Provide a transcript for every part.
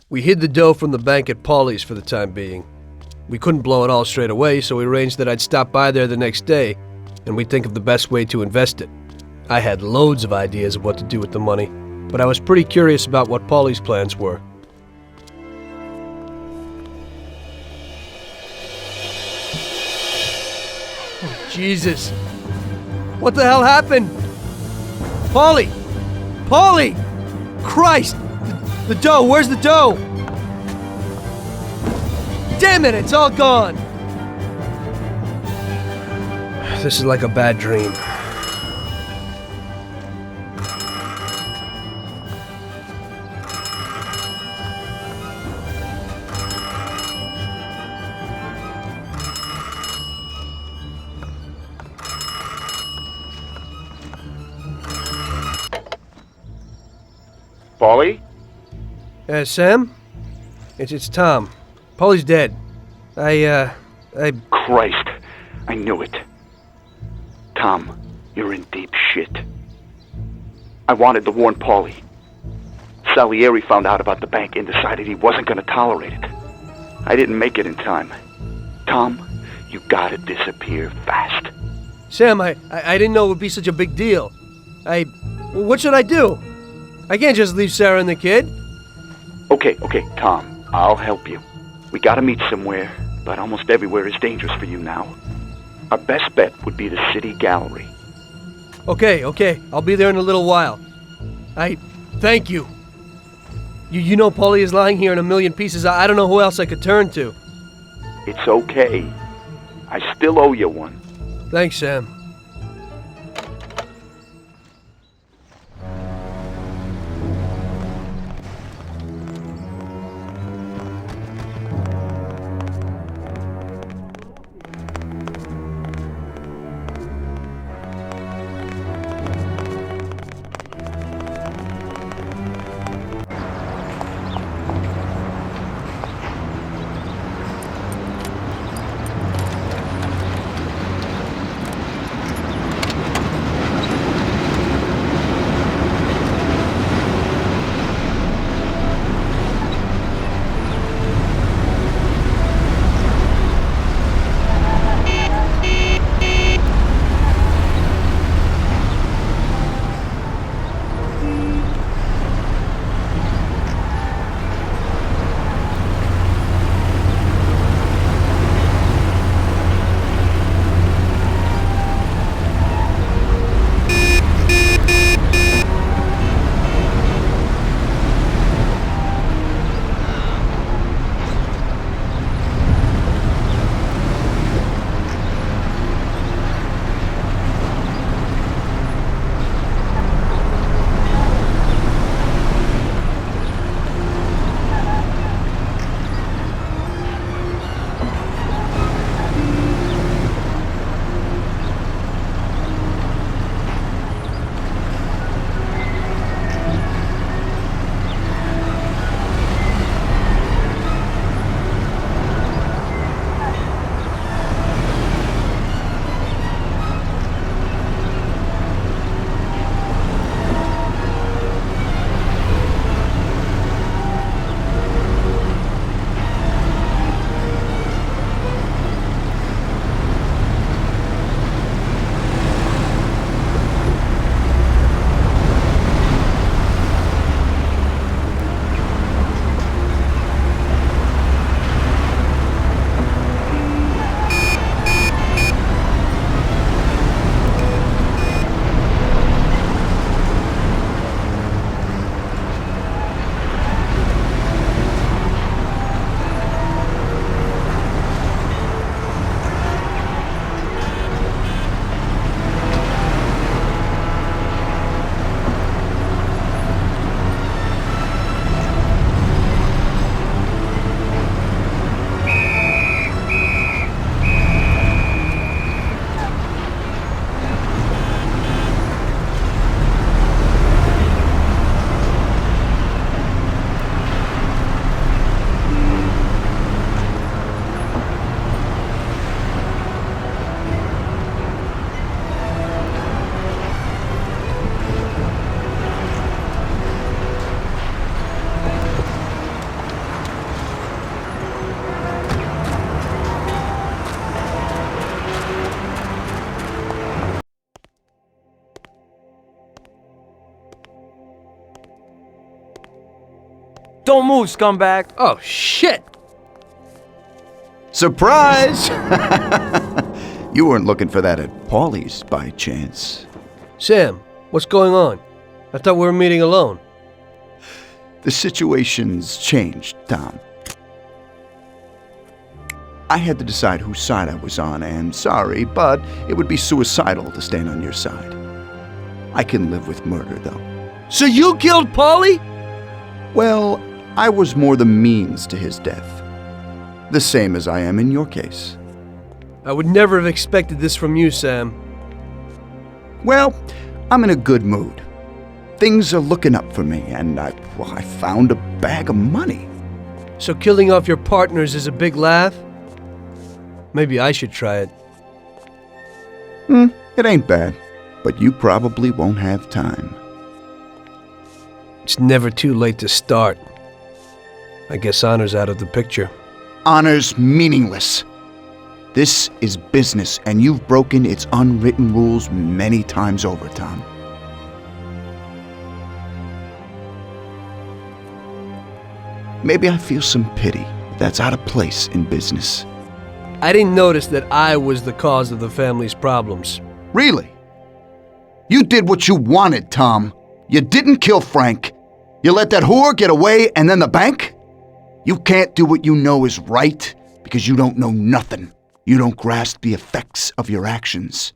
We hid the dough from the bank at Paulie's for the time being. We couldn't blow it all straight away, so we arranged that I'd stop by there the next day, and we'd think of the best way to invest it. I had loads of ideas of what to do with the money, but I was pretty curious about what Paulie's plans were. Oh, Jesus. What the hell happened? Paulie! Paulie! Christ! The dough! Where's the dough? Damn it! It's all gone! This is like a bad dream. Paulie? Sam? It's Tom. Paulie's dead. Christ, I knew it. Tom, you're in deep shit. I wanted to warn Paulie. Salieri found out about the bank and decided he wasn't going to tolerate it. I didn't make it in time. Tom, you gotta disappear fast. Sam, I didn't know it would be such a big deal. What should I do? I can't just leave Sarah and the kid. Okay, Tom, I'll help you. We gotta meet somewhere, but almost everywhere is dangerous for you now. Our best bet would be the city gallery. Okay, I'll be there in a little while. Thank you. You know Paulie is lying here in a million pieces. I don't know who else I could turn to. It's okay. I still owe you one. Thanks, Sam. Don't move, scumbag! Oh, shit! Surprise! You weren't looking for that at Paulie's by chance. Sam, what's going on? I thought we were meeting alone. The situation's changed, Tom. I had to decide whose side I was on, and sorry, but it would be suicidal to stand on your side. I can live with murder, though. So you killed Paulie? Well, I was more the means to his death. The same as I am in your case. I would never have expected this from you, Sam. Well, I'm in a good mood. Things are looking up for me, and I found a bag of money. So killing off your partners is a big laugh? Maybe I should try it. It ain't bad, but you probably won't have time. It's never too late to start. I guess honor's out of the picture. Honor's meaningless. This is business, and you've broken its unwritten rules many times over, Tom. Maybe I feel some pity. That's out of place in business. I didn't notice that I was the cause of the family's problems. Really? You did what you wanted, Tom. You didn't kill Frank. You let that whore get away, and then the bank? You can't do what you know is right because you don't know nothing. You don't grasp the effects of your actions.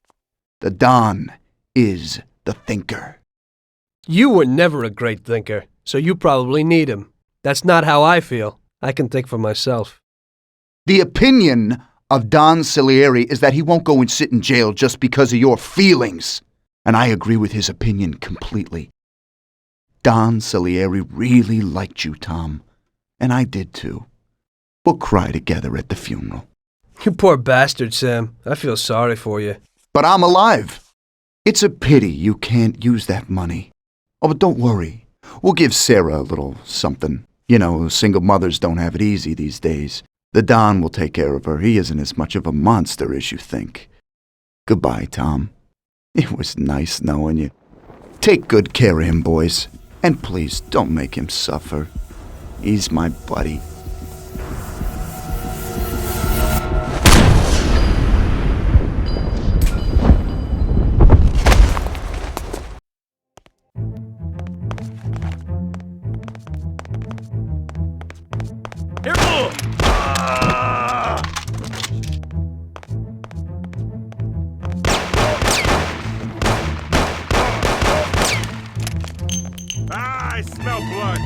The Don is the thinker. You were never a great thinker, so you probably need him. That's not how I feel. I can think for myself. The opinion of Don Salieri is that he won't go and sit in jail just because of your feelings. And I agree with his opinion completely. Don Salieri really liked you, Tom. And I did too. We'll cry together at the funeral. You poor bastard, Sam. I feel sorry for you. But I'm alive. It's a pity you can't use that money. Oh, but don't worry. We'll give Sarah a little something. You know, single mothers don't have it easy these days. The Don will take care of her. He isn't as much of a monster as you think. Goodbye, Tom. It was nice knowing you. Take good care of him, boys. And please, don't make him suffer. He's my buddy. I smell blood.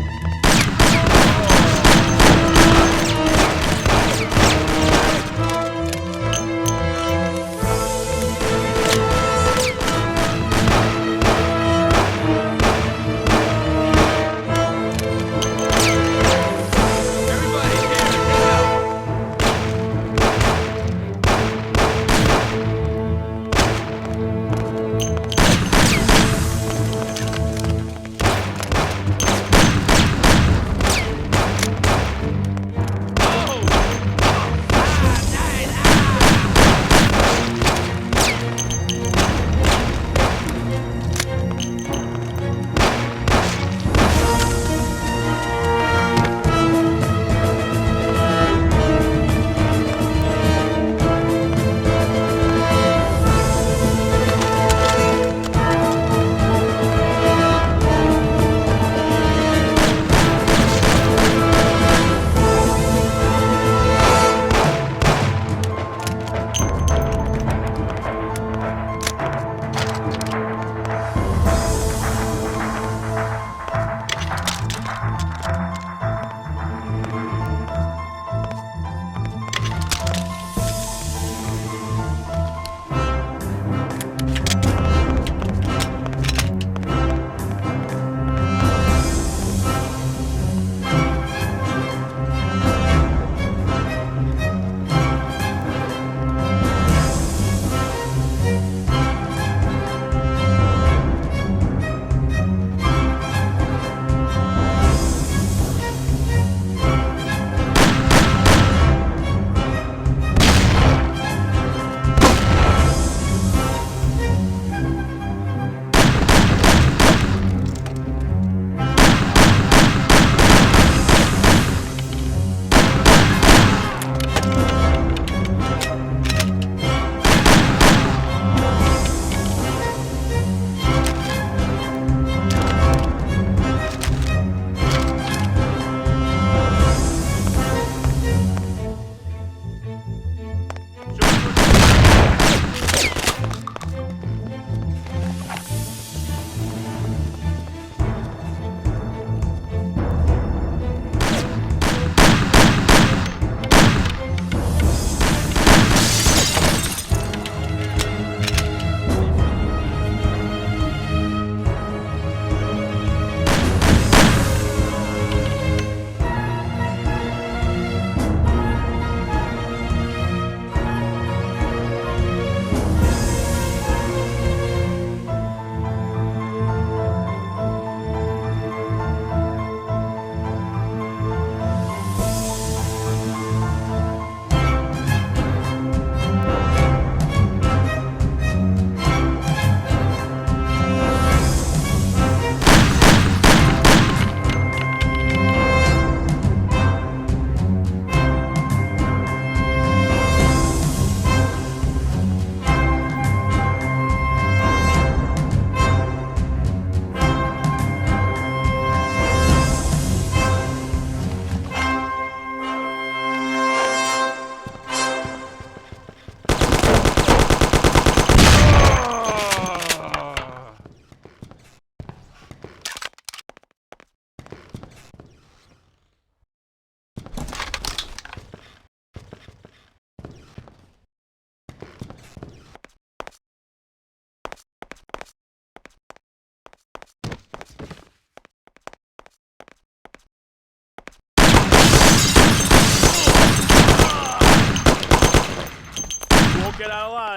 Everybody here,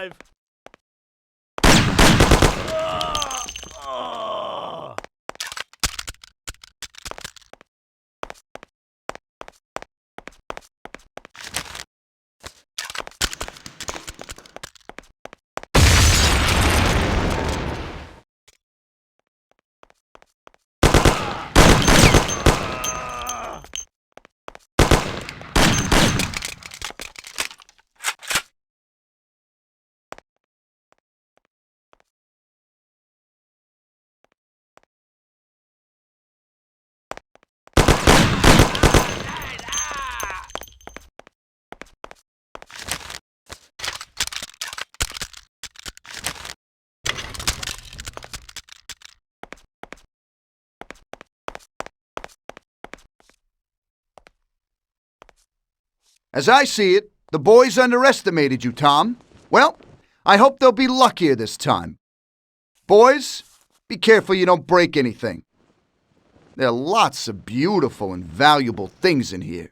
alive! As I see it, the boys underestimated you, Tom. Well, I hope they'll be luckier this time. Boys, be careful you don't break anything. There are lots of beautiful and valuable things in here.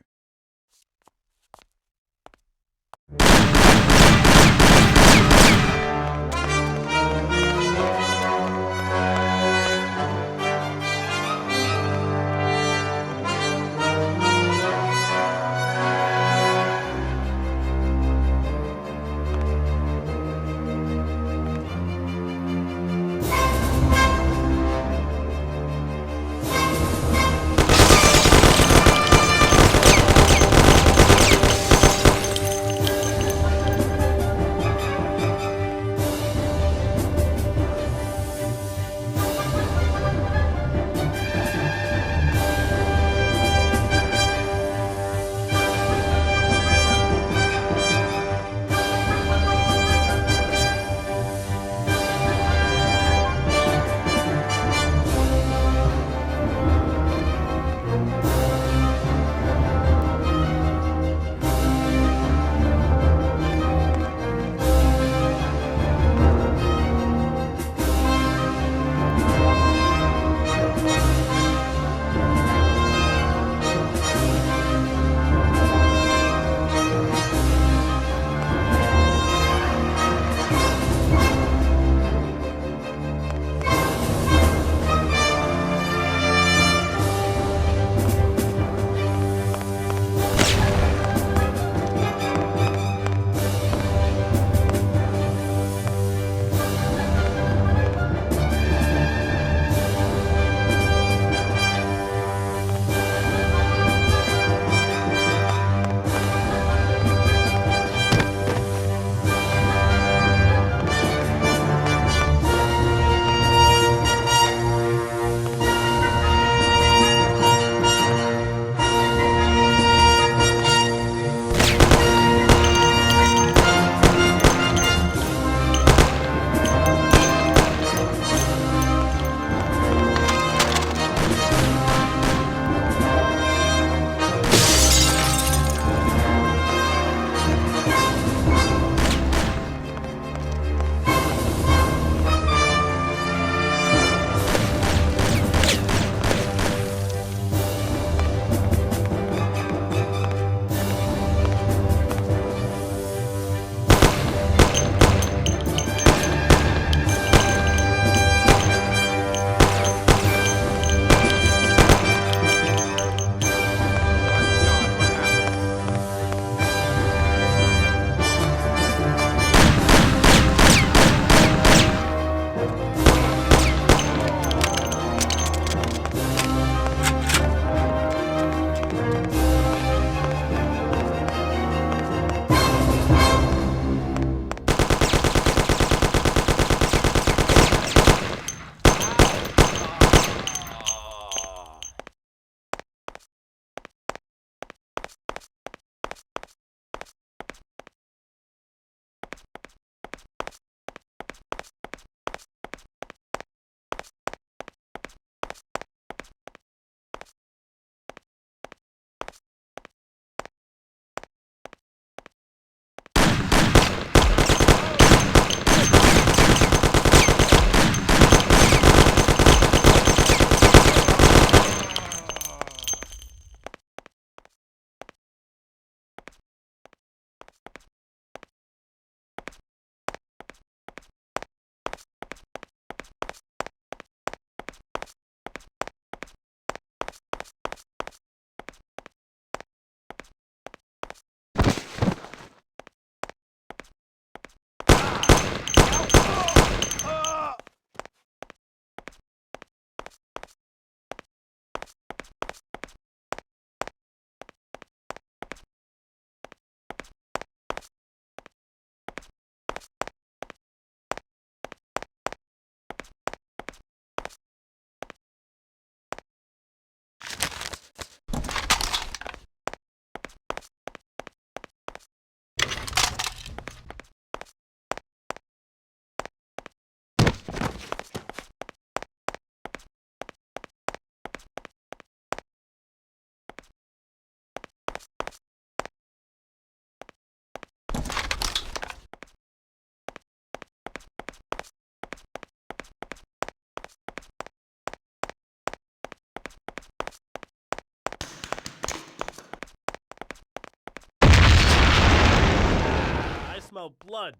smell blood.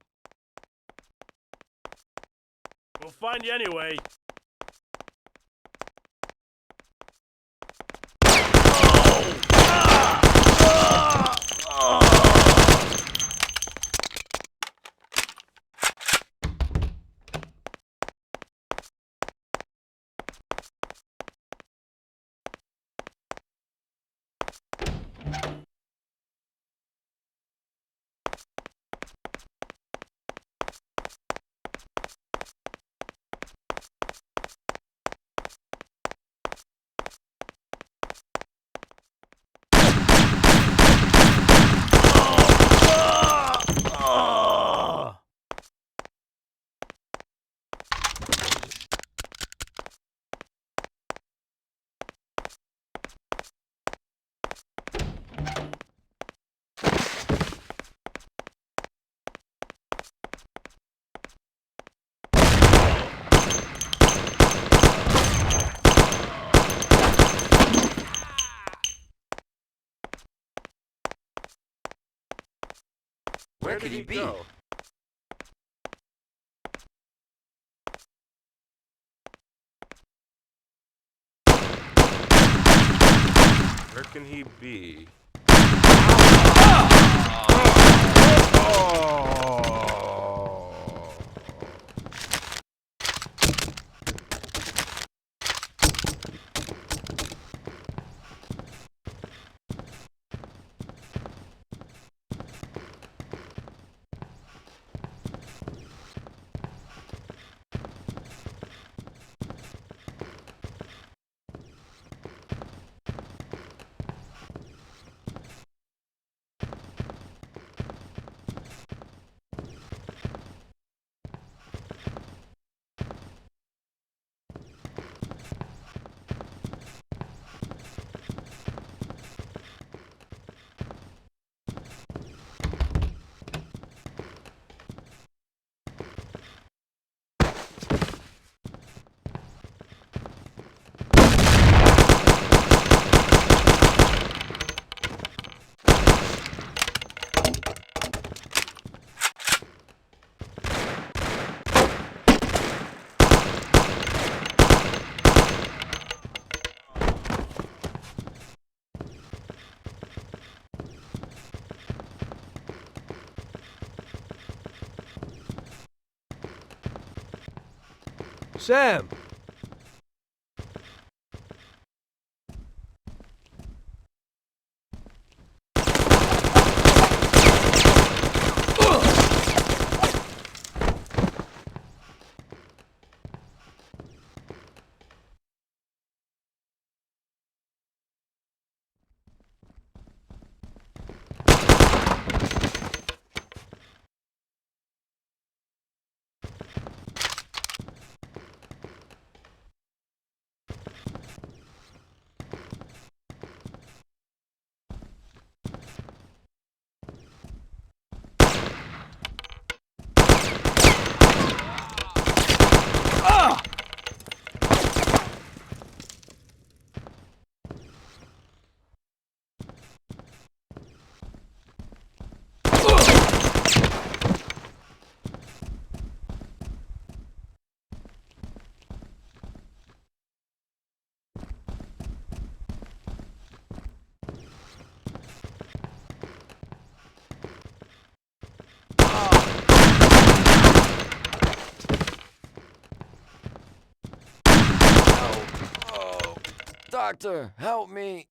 We'll find you anyway. Where could he be? Go? Where can he be? Sam! Doctor, help me!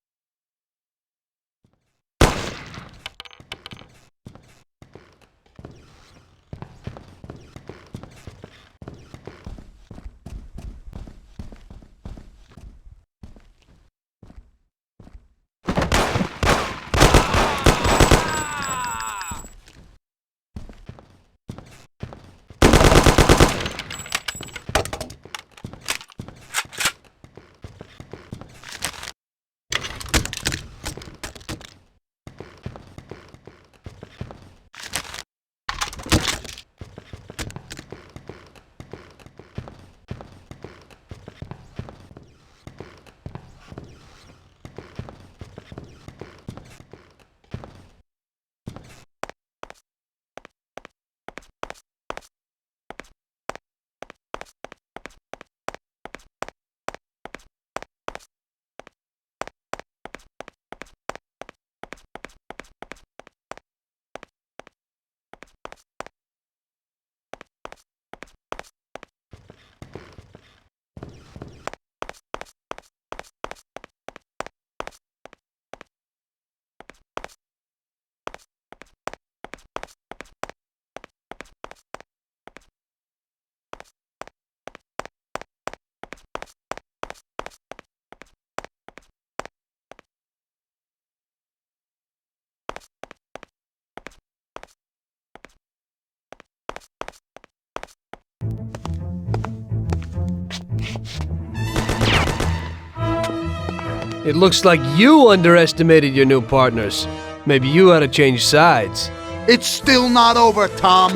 It looks like you underestimated your new partners. Maybe you ought to change sides. It's still not over, Tom.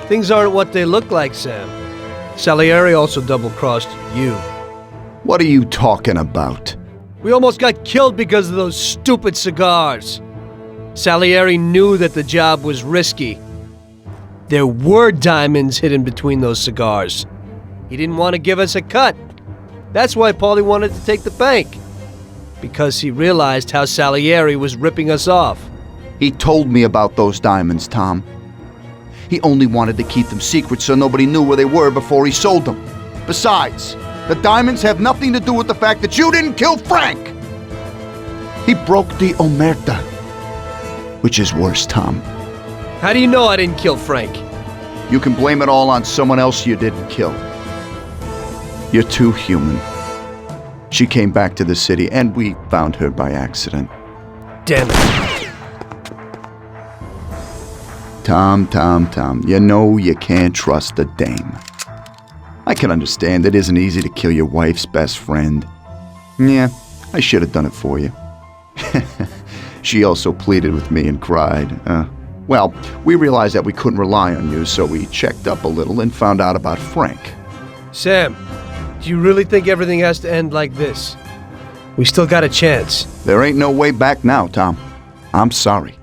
Things aren't what they look like, Sam. Salieri also double-crossed you. What are you talking about? We almost got killed because of those stupid cigars. Salieri knew that the job was risky. There were diamonds hidden between those cigars. He didn't want to give us a cut. That's why Paulie wanted to take the bank. Because he realized how Salieri was ripping us off. He told me about those diamonds, Tom. He only wanted to keep them secret so nobody knew where they were before he sold them. Besides, the diamonds have nothing to do with the fact that you didn't kill Frank. He broke the omerta. Which is worse, Tom. How do you know I didn't kill Frank? You can blame it all on someone else you didn't kill. You're too human. She came back to the city and we found her by accident. Damn it. Tom, you know you can't trust a dame. I can understand it isn't easy to kill your wife's best friend. Yeah, I should have done it for you. She also pleaded with me and cried. Well, we realized that we couldn't rely on you, so we checked up a little and found out about Frank. Sam, do you really think everything has to end like this? We still got a chance. There ain't no way back now, Tom. I'm sorry.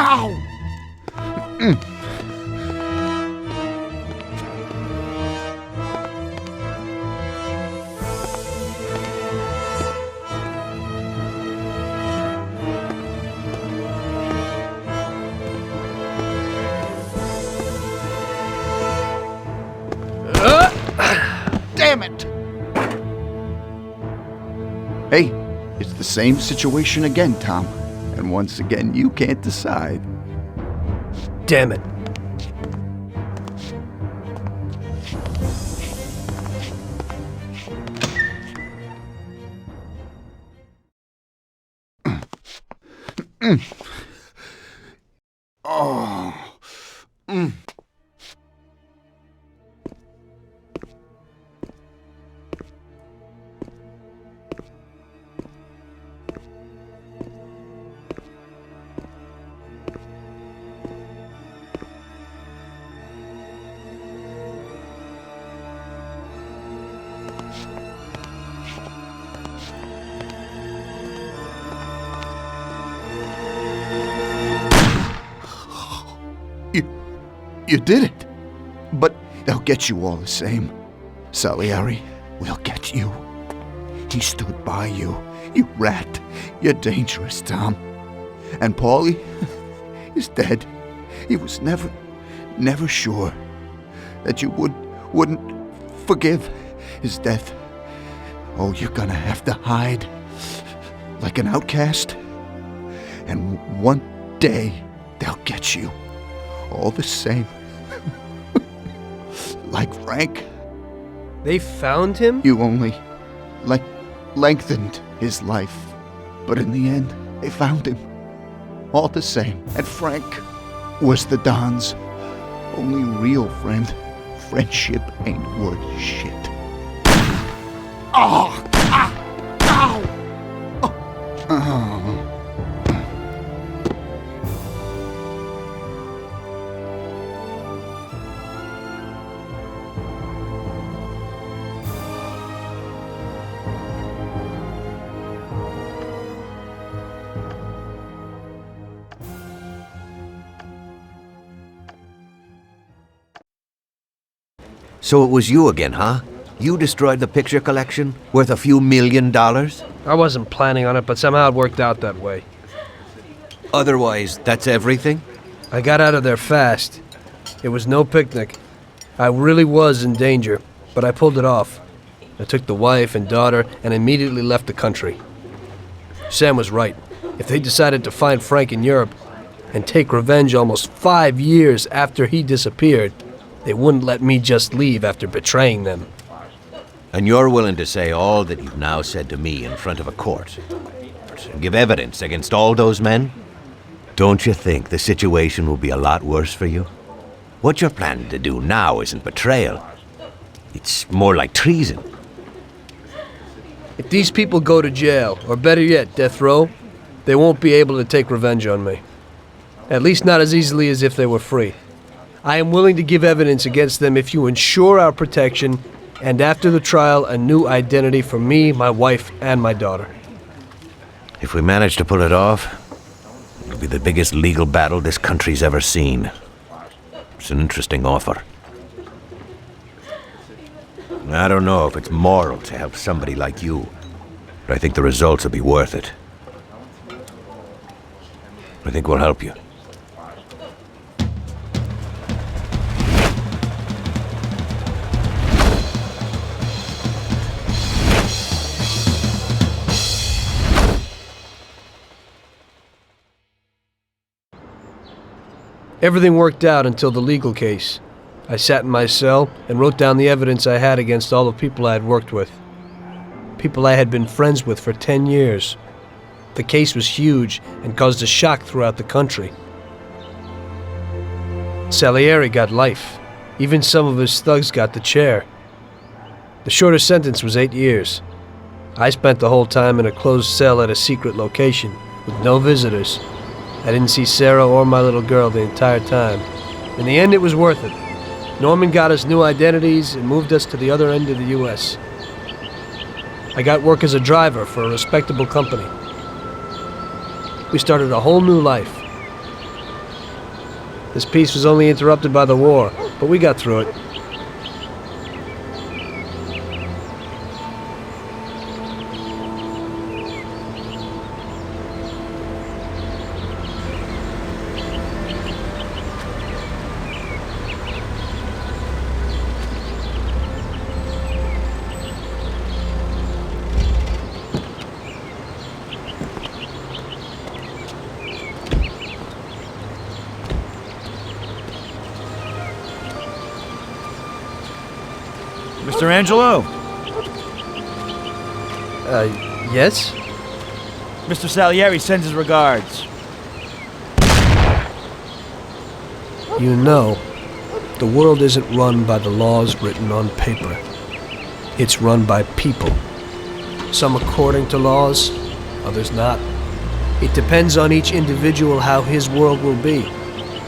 Ow! Damn it! Hey, it's the same situation again, Tom. And once again, you can't decide. Damn it. Oh. You did it. But they'll get you all the same. Salieri will get you. He stood by you. You rat. You're dangerous, Tom. And Paulie is dead. He was never sure that you wouldn't forgive his death. Oh, you're gonna have to hide like an outcast. And one day they'll get you. All the same. Like Frank. They found him? You only, lengthened his life. But in the end, they found him. All the same. And Frank was the Don's only real friend. Friendship ain't worth shit. Oh! Ah! Ow! Oh! Oh. So it was you again, huh? You destroyed the picture collection, worth a few $1 million? I wasn't planning on it, but somehow it worked out that way. Otherwise, that's everything? I got out of there fast. It was no picnic. I really was in danger, but I pulled it off. I took the wife and daughter and immediately left the country. Sam was right. If they decided to find Frank in Europe and take revenge almost 5 years after he disappeared, they wouldn't let me just leave after betraying them. And you're willing to say all that you've now said to me in front of a court? And give evidence against all those men? Don't you think the situation will be a lot worse for you? What you're planning to do now isn't betrayal. It's more like treason. If these people go to jail, or better yet, death row, they won't be able to take revenge on me. At least not as easily as if they were free. I am willing to give evidence against them if you ensure our protection, and after the trial, a new identity for me, my wife, and my daughter. If we manage to pull it off, it'll be the biggest legal battle this country's ever seen. It's an interesting offer. I don't know if it's moral to help somebody like you, but I think the results will be worth it. I think we'll help you. Everything worked out until the legal case. I sat in my cell and wrote down the evidence I had against all the people I had worked with. People I had been friends with for 10 years. The case was huge and caused a shock throughout the country. Salieri got life. Even some of his thugs got the chair. The shortest sentence was 8 years. I spent the whole time in a closed cell at a secret location, with no visitors. I didn't see Sarah or my little girl the entire time. In the end, it was worth it. Norman got us new identities and moved us to the other end of the U.S. I got work as a driver for a respectable company. We started a whole new life. This peace was only interrupted by the war, but we got through it. Mr. Angelo? Yes? Mr. Salieri sends his regards. You know, the world isn't run by the laws written on paper. It's run by people. Some according to laws, others not. It depends on each individual how his world will be,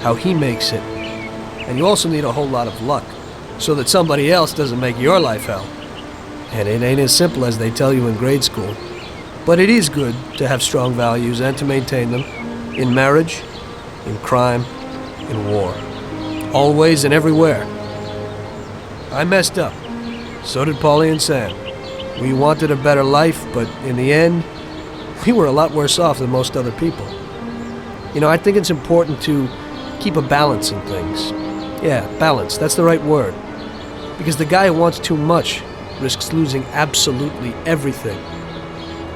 how he makes it. And you also need a whole lot of luck, so that somebody else doesn't make your life hell. And it ain't as simple as they tell you in grade school. But it is good to have strong values and to maintain them, in marriage, in crime, in war. Always and everywhere. I messed up. So did Paulie and Sam. We wanted a better life, but in the end, we were a lot worse off than most other people. You know, I think it's important to keep a balance in things. Yeah, balance, that's the right word. Because the guy who wants too much risks losing absolutely everything.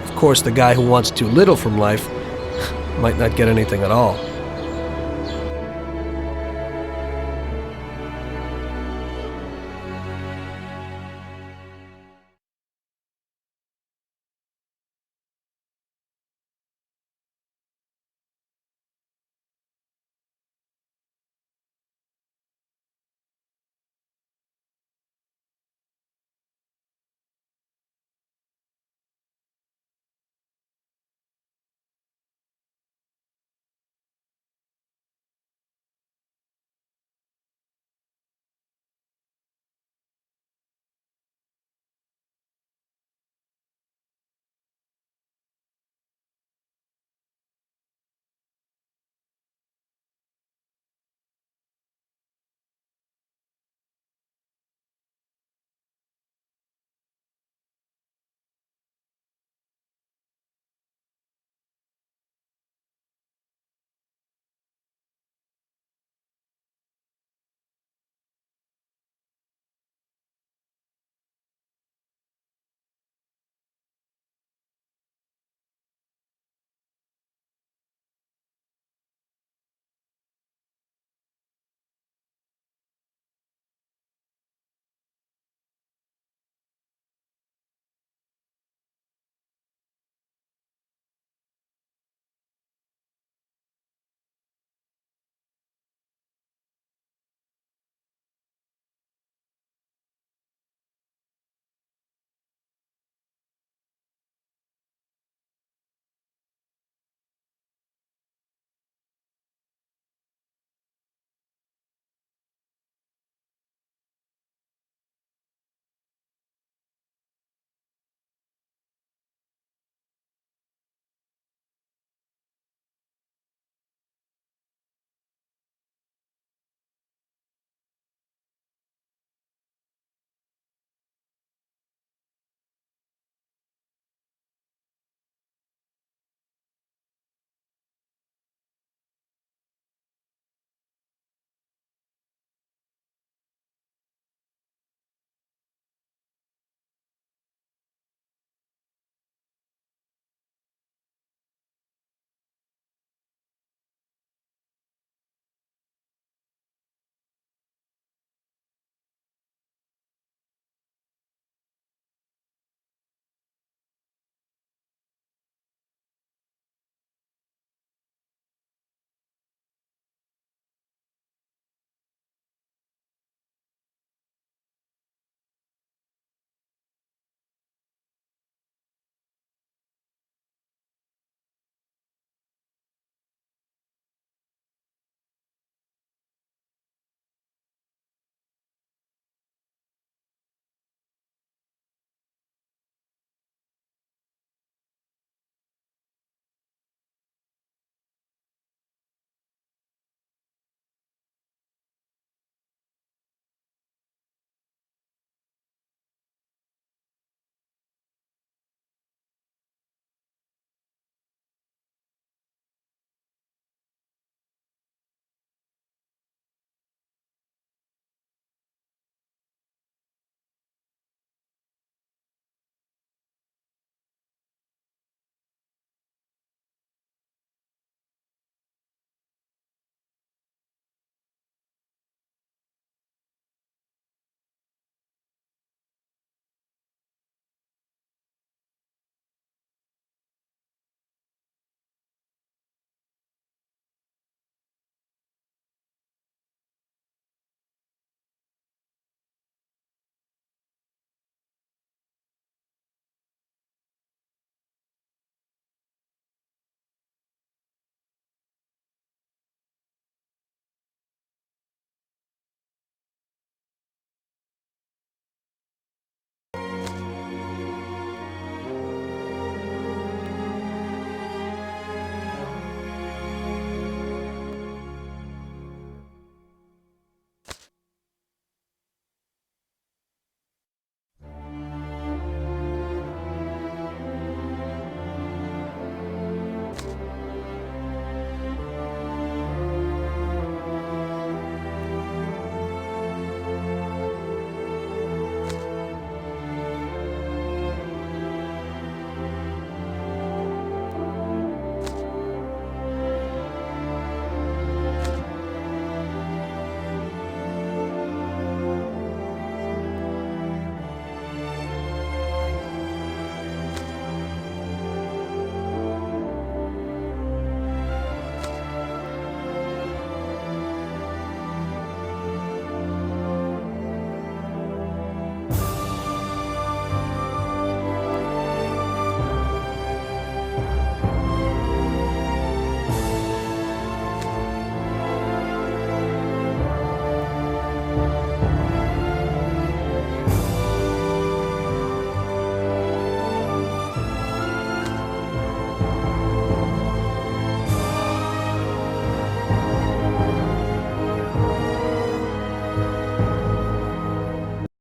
Of course, the guy who wants too little from life might not get anything at all.